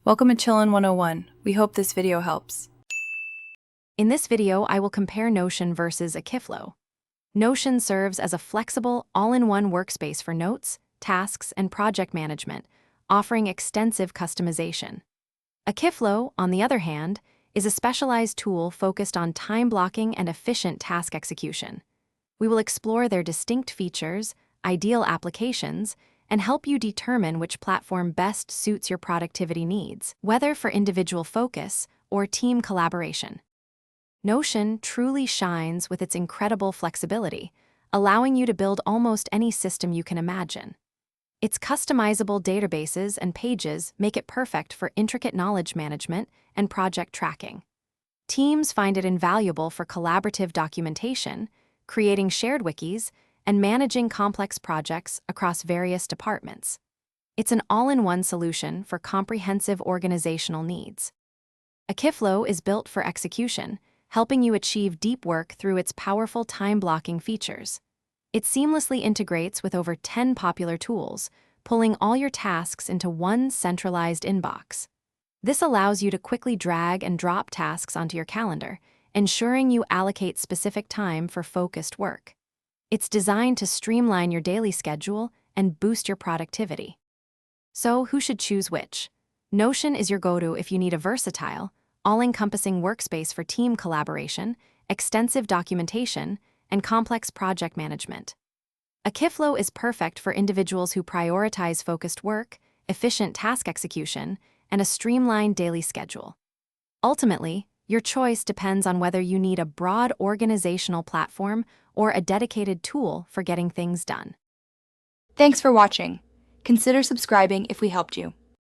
Welcome to Chillin' 101. We hope this video helps. In this video, I will compare Notion versus Akiflow. Notion serves as a flexible, all-in-one workspace for notes, tasks, and project management, offering extensive customization. Akiflow, on the other hand, is a specialized tool focused on time blocking and efficient task execution. We will explore their distinct features, ideal applications, and help you determine which platform best suits your productivity needs, whether for individual focus or team collaboration. Notion truly shines with its incredible flexibility, allowing you to build almost any system you can imagine. Its customizable databases and pages make it perfect for intricate knowledge management and project tracking. Teams find it invaluable for collaborative documentation, creating shared wikis, and managing complex projects across various departments. It's an all-in-one solution for comprehensive organizational needs. Akiflow is built for execution, helping you achieve deep work through its powerful time-blocking features. It seamlessly integrates with over 10 popular tools, pulling all your tasks into one centralized inbox. This allows you to quickly drag and drop tasks onto your calendar, ensuring you allocate specific time for focused work. It's designed to streamline your daily schedule and boost your productivity. So, who should choose which? Notion is your go-to if you need a versatile, all-encompassing workspace for team collaboration, extensive documentation, and complex project management. Akiflow is perfect for individuals who prioritize focused work, efficient task execution, and a streamlined daily schedule. Ultimately, your choice depends on whether you need a broad organizational platform or a dedicated tool for getting things done. Thanks for watching. Consider subscribing if we helped you.